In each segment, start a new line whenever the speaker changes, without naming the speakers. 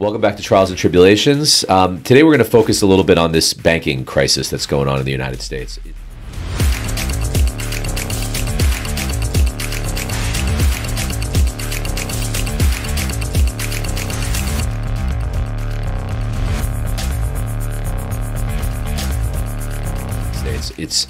Welcome back to Trials and Tribulations. Today we're going to focus a little bit on this banking crisis that's going on in the United States. It's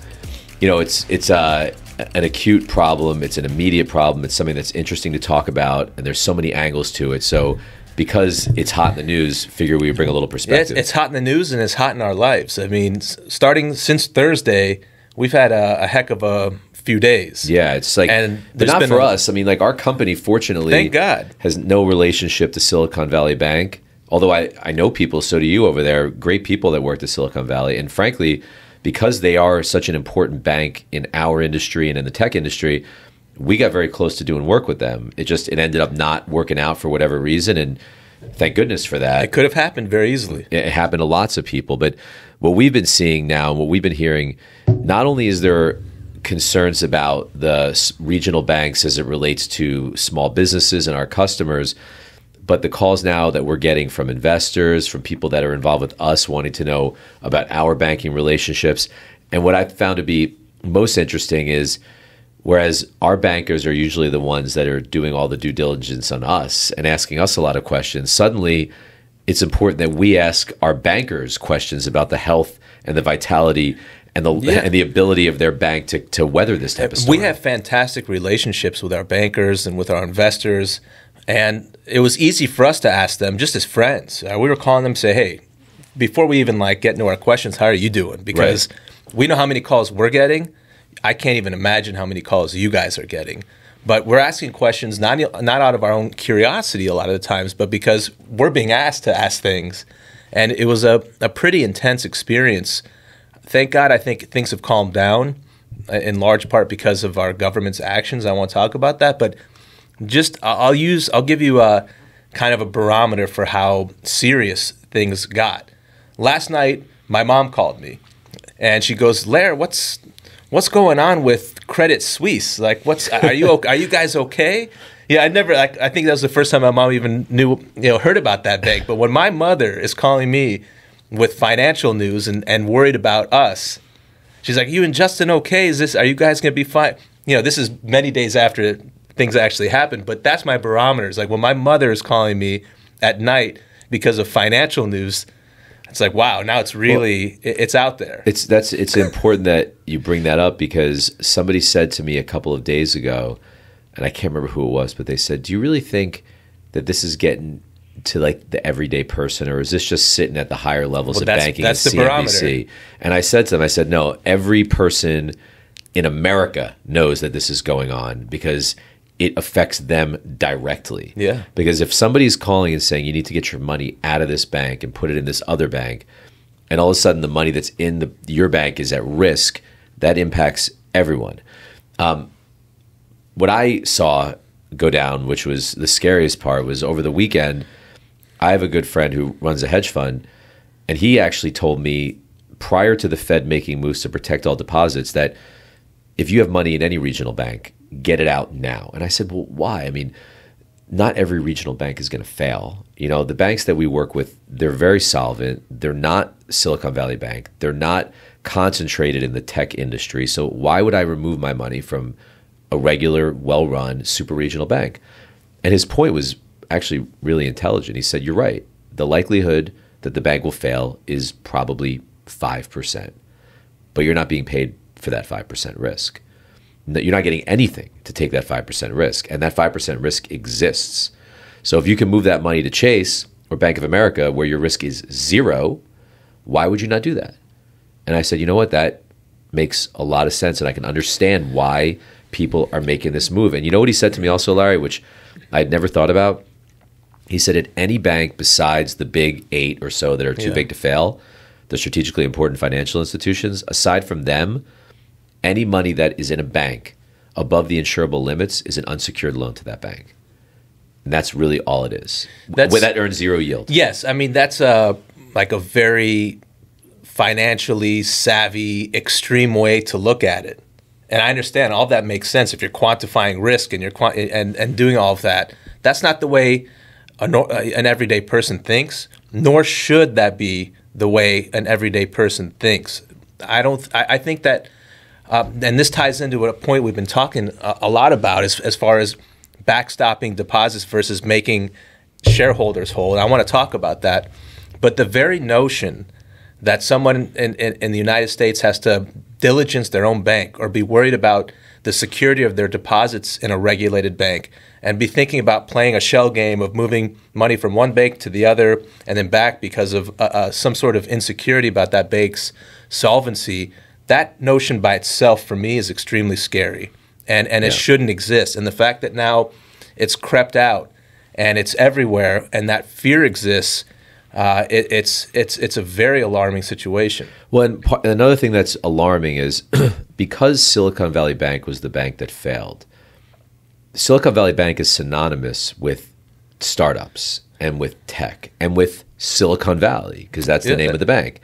an acute problem. It's an immediate problem. It's something that's interesting to talk about, and there's so many angles to it. So because it's hot in the news, figure we would bring a little perspective.
Yeah, it's hot in the news and it's hot in our lives. I mean, starting since Thursday, we've had a heck of a few days.
Yeah, it's like, and not for us. I mean, like our company, fortunately,
thank God,
has no relationship to Silicon Valley Bank. Although I know people, so do you over there, great people that work at Silicon Valley. And frankly, because they are such an important bank in our industry and in the tech industry, we got very close to doing work with them. It ended up not working out for whatever reason, and thank goodness for that.
It could have happened very easily.
It happened to lots of people. But what we've been seeing now and what we've been hearing, not only is there concerns about the regional banks as it relates to small businesses and our customers, but the calls now that we're getting from investors, from people that are involved with us wanting to know about our banking relationships. And what I've found to be most interesting is, whereas our bankers are usually the ones that are doing all the due diligence on us and asking us a lot of questions, suddenly it's important that we ask our bankers questions about the health and the vitality and the ability of their bank to weather this type of storm.
We have fantastic relationships with our bankers and with our investors, and it was easy for us to ask them just as friends. We were calling them and say, hey, before we even get into our questions, how are you doing? Because we know how many calls we're getting. I can't even imagine how many calls you guys are getting. But we're asking questions not out of our own curiosity a lot of the times, but because we're being asked to ask things. And it was a pretty intense experience. Thank God I think things have calmed down in large part because of our government's actions. I won't talk about that, but I'll give you a kind of a barometer for how serious things got. Last night, my mom called me, and she goes, Lair, what's going on with Credit Suisse? Like, are you guys okay? Yeah, I think that was the first time my mom even heard about that bank. But when my mother is calling me with financial news and worried about us, she's like, you and Justin okay? Are you guys going to be fine? This is many days after things actually happened, but that's my barometer. It's like when my mother is calling me at night because of financial news, it's like, wow, now it's really, it's out there.
It's important that you bring that up, because somebody said to me a couple of days ago, and I can't remember who it was, but they said, do you really think that this is getting to like the everyday person, or is this just sitting at the higher levels of banking and CNBC?
Barometer.
And I said to them, no, every person in America knows that this is going on because it affects them directly.
Yeah.
Because if somebody's calling and saying you need to get your money out of this bank and put it in this other bank, and all of a sudden the money that's in your bank is at risk, that impacts everyone. What I saw go down, which was the scariest part, was over the weekend, I have a good friend who runs a hedge fund, and he actually told me prior to the Fed making moves to protect all deposits that if you have money in any regional bank, get it out now. And I said, well, why? I mean, not every regional bank is going to fail. The banks that we work with, they're very solvent. They're not Silicon Valley Bank. They're not concentrated in the tech industry. So why would I remove my money from a regular, well-run, super regional bank? And his point was actually really intelligent. He said, you're right. The likelihood that the bank will fail is probably 5%, but you're not being paid for that 5% risk. You're not getting anything to take that 5% risk, and that 5% risk exists. So if you can move that money to Chase or Bank of America, where your risk is 0, why would you not do that? And I said, you know what, that makes a lot of sense, and I can understand why people are making this move. And you know what he said to me also, Larry, which I had never thought about? He said at any bank besides the big 8 or so that are too big to fail, the strategically important financial institutions, aside from them, any money that is in a bank above the insurable limits is an unsecured loan to that bank. And that's really all it is. That earns 0 yield.
Yes. I mean, that's a very financially savvy, extreme way to look at it. And I understand all that makes sense if you're quantifying risk and you're and doing all of that. That's not the way an everyday person thinks, nor should that be the way an everyday person thinks. I think that, and this ties into a point we've been talking a lot about as far as backstopping deposits versus making shareholders whole. And I want to talk about that. But the very notion that someone in the United States has to diligence their own bank or be worried about the security of their deposits in a regulated bank and be thinking about playing a shell game of moving money from one bank to the other and then back because of some sort of insecurity about that bank's solvency, that notion by itself for me is extremely scary. And it shouldn't exist. And the fact that now it's crept out and it's everywhere and that fear exists, it's a very alarming situation.
Well, and another thing that's alarming is because Silicon Valley Bank was the bank that failed, Silicon Valley Bank is synonymous with startups and with tech and with Silicon Valley because that's the name of the bank.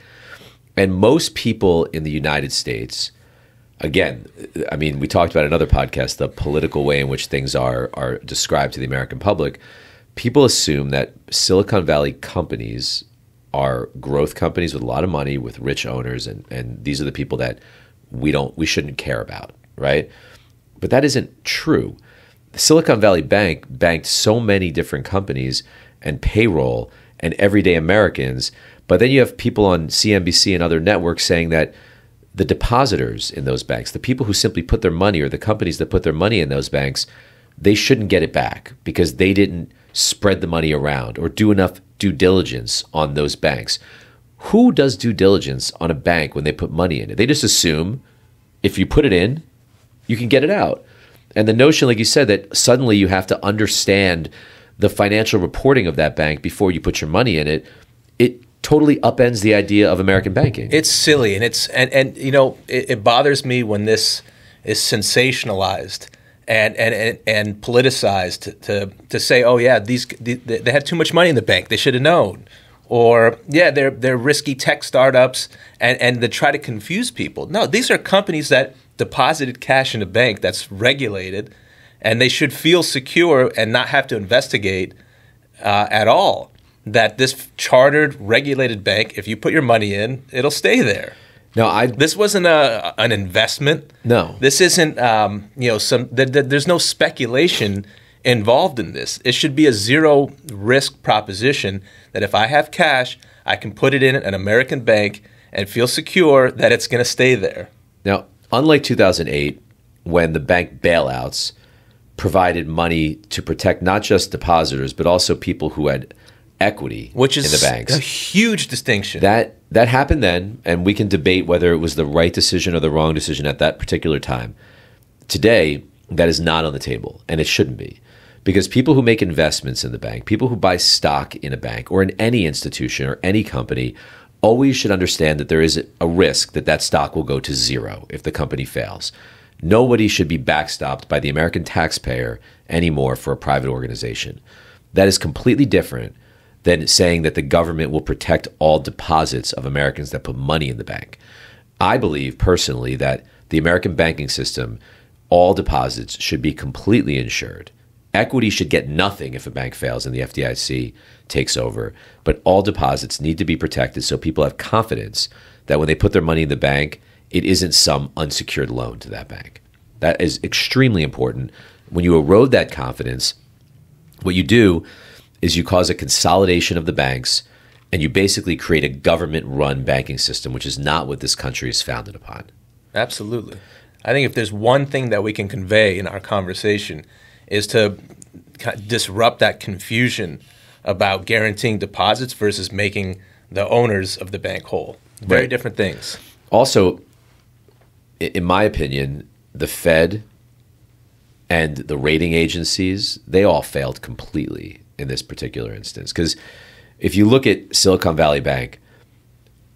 And most people in the United States, again, I mean, we talked about in another podcast, the political way in which things are described to the American public. People assume that Silicon Valley companies are growth companies with a lot of money, with rich owners, and these are the people that we shouldn't care about, right? But that isn't true. The Silicon Valley Bank banked so many different companies and payroll and everyday Americans, but then you have people on CNBC and other networks saying that the depositors in those banks, the people who simply put their money or the companies that put their money in those banks, they shouldn't get it back because they didn't spread the money around or do enough due diligence on those banks. Who does due diligence on a bank when they put money in it? They just assume if you put it in, you can get it out. And the notion, like you said, that suddenly you have to understand the financial reporting of that bank before you put your money in it, it totally upends the idea of American banking.
It's silly, and it bothers me when this is sensationalized and politicized to say, oh yeah, they had too much money in the bank, they should have known, or yeah, they're risky tech startups, and they try to confuse people. No, these are companies that deposited cash in a bank that's regulated, and they should feel secure and not have to investigate at all. That this chartered, regulated bank, if you put your money in, it'll stay there.
No,
this wasn't an investment.
No,
this isn't. There's no speculation involved in this. It should be a zero risk proposition. That if I have cash, I can put it in an American bank and feel secure that it's going to stay there.
Now, unlike 2008, when the bank bailouts provided money to protect not just depositors but also people who had equity
in the
banks.
A huge distinction.
That happened then, and we can debate whether it was the right decision or the wrong decision at that particular time. Today, that is not on the table, and it shouldn't be. Because people who make investments in the bank, people who buy stock in a bank or in any institution or any company, always should understand that there is a risk that that stock will go to zero if the company fails. Nobody should be backstopped by the American taxpayer anymore for a private organization. That is completely different than saying that the government will protect all deposits of Americans that put money in the bank. I believe personally that the American banking system, all deposits should be completely insured. Equity should get nothing if a bank fails and the FDIC takes over, but all deposits need to be protected so people have confidence that when they put their money in the bank, it isn't some unsecured loan to that bank. That is extremely important. When you erode that confidence, what you do is you cause a consolidation of the banks, and you basically create a government-run banking system, which is not what this country is founded upon.
Absolutely. I think if there's one thing that we can convey in our conversation is to disrupt that confusion about guaranteeing deposits versus making the owners of the bank whole. Very different things.
Also, in my opinion, the Fed and the rating agencies, they all failed completely in this particular instance. Because if you look at Silicon Valley Bank,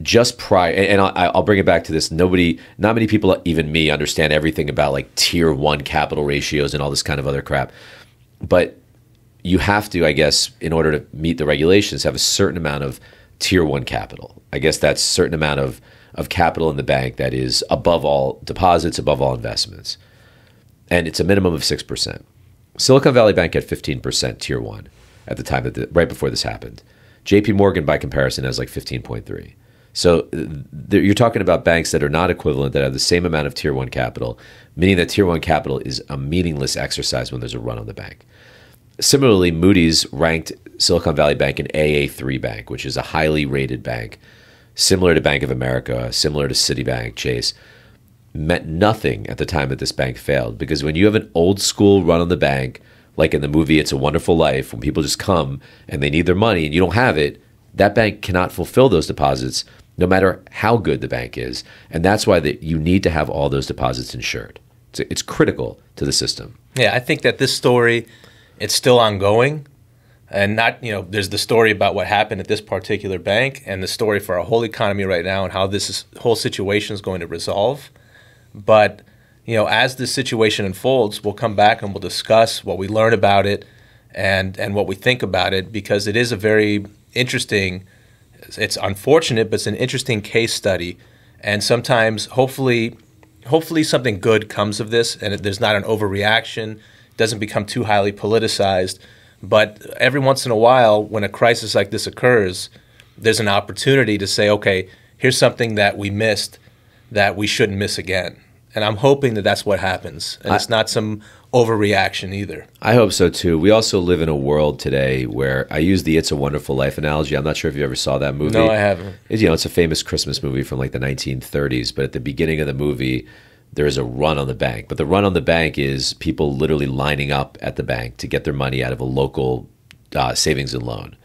just prior, and I'll bring it back to this, not many people, even me, understand everything about like tier 1 capital ratios and all this kind of other crap. But you have to, I guess, in order to meet the regulations, have a certain amount of tier 1 capital. I guess that's a certain amount of capital in the bank that is above all deposits, above all investments. And it's a minimum of 6%. Silicon Valley Bank had 15% tier 1. at the time right before this happened. JP Morgan, by comparison, has like 15.3. So you're talking about banks that are not equivalent, that have the same amount of Tier 1 capital, meaning that Tier 1 capital is a meaningless exercise when there's a run on the bank. Similarly, Moody's ranked Silicon Valley Bank an AA3 bank, which is a highly rated bank, similar to Bank of America, similar to Citibank, Chase. Meant nothing at the time that this bank failed, because when you have an old school run on the bank, like in the movie It's a Wonderful Life, when people just come and they need their money and you don't have it, that bank cannot fulfill those deposits no matter how good the bank is. And that's why you need to have all those deposits insured. It's critical to the system.
Yeah, I think that this story, it's still ongoing. And not, there's the story about what happened at this particular bank and the story for our whole economy right now and how whole situation is going to resolve. But, as this situation unfolds, we'll come back and we'll discuss what we learn about it and what we think about it, because it is a very interesting, it's unfortunate, but it's an interesting case study. And sometimes, hopefully something good comes of this and there's not an overreaction, doesn't become too highly politicized. But every once in a while, when a crisis like this occurs, there's an opportunity to say, okay, here's something that we missed that we shouldn't miss again. And I'm hoping that that's what happens. And it's not some overreaction either.
I hope so too. We also live in a world today where I use the It's a Wonderful Life analogy. I'm not sure if you ever saw that movie.
No, I haven't.
It's a famous Christmas movie from like the 1930s. But at the beginning of the movie, there is a run on the bank. But the run on the bank is people literally lining up at the bank to get their money out of a local savings and loan.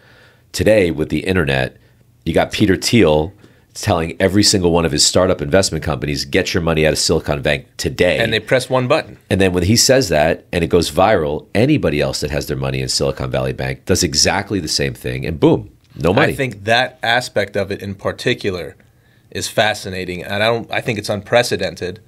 Today, with the internet, you got Peter Thiel telling every single one of his startup investment companies, get your money out of Silicon Bank today.
And they press one button.
And then when he says that and it goes viral, anybody else that has their money in Silicon Valley Bank does exactly the same thing, and boom, no money.
I think that aspect of it in particular is fascinating, and I think it's unprecedented.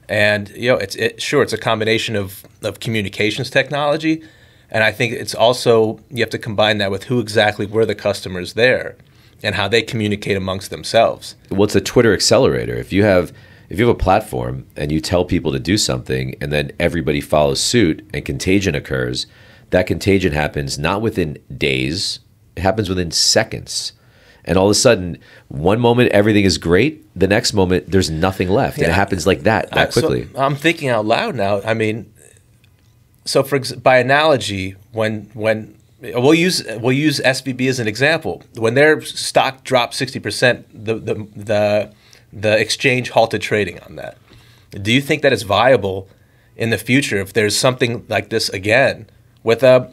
And it's a combination of communications technology, and I think it's also, you have to combine that with who exactly were the customers there and how they communicate amongst themselves.
Well, it's a Twitter accelerator. If you have a platform and you tell people to do something and then everybody follows suit and contagion occurs, that contagion happens not within days, it happens within seconds. And all of a sudden, one moment everything is great, the next moment there's nothing left. And it happens like that quickly.
So I'm thinking out loud now. I mean, so by analogy, when we'll use SVB as an example. When their stock dropped 60%, the exchange halted trading on that. Do you think that it's viable in the future if there's something like this again with a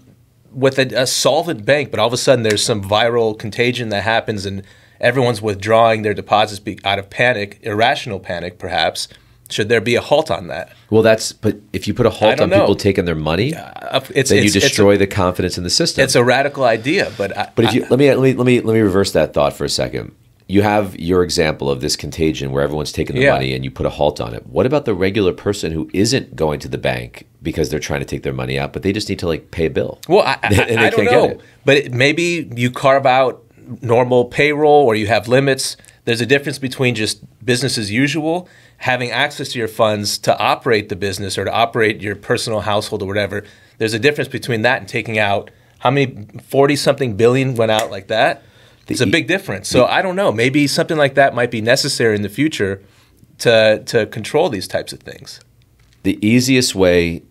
solvent bank, but all of a sudden there's some viral contagion that happens and everyone's withdrawing their deposits out of panic, irrational panic perhaps? Should there be a halt on that?
Well, but if you put a halt on people taking their money, then you destroy the confidence in the system.
It's a radical idea, but
let me reverse that thought for a second. You have your example of this contagion where everyone's taking their money and you put a halt on it. What about the regular person who isn't going to the bank because they're trying to take their money out, but they just need to pay a bill?
Well, I don't know, but maybe you carve out normal payroll or you have limits. There's a difference between just business as usual, having access to your funds to operate the business or to operate your personal household or whatever. There's a difference between that and taking out how many 40-something billion went out like that. It's a big difference. So I don't know. Maybe something like that might be necessary in the future to control these types of things.
The easiest way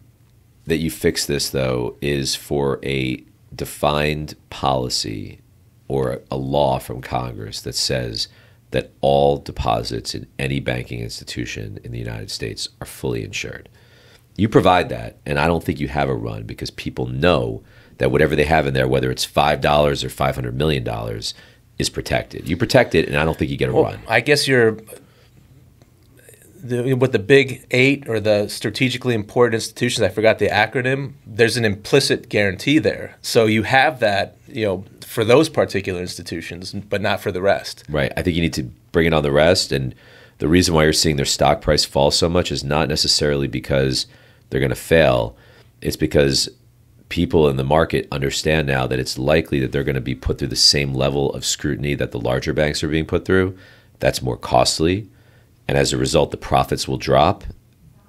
that you fix this, though, is for a defined policy or a law from Congress that says that all deposits in any banking institution in the United States are fully insured. You provide that, and I don't think you have a run because people know that whatever they have in there, whether it's $5 or $500 million, is protected. You protect it, and I don't think you get a run.
I guess with the big 8 or the strategically important institutions, I forgot the acronym, there's an implicit guarantee there. So you have that, for those particular institutions, but not for the rest.
Right. I think you need to bring it on the rest, and the reason why you're seeing their stock price fall so much is not necessarily because they're going to fail. It's because people in the market understand now that it's likely that they're going to be put through the same level of scrutiny that the larger banks are being put through. That's more costly. And as a result, the profits will drop.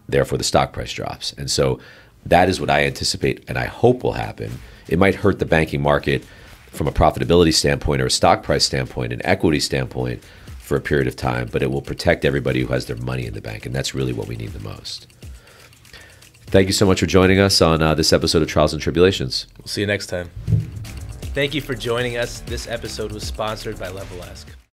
Therefore, the stock price drops. And so that is what I anticipate and I hope will happen It might hurt the banking market from a profitability standpoint or a stock price standpoint, an equity standpoint for a period of time, but it will protect everybody who has their money in the bank, and that's really what we need the most. Thank you so much for joining us on this episode of Trials and Tribulations.
We'll see you next time. Thank you for joining us. This episode was sponsored by LevelEsq.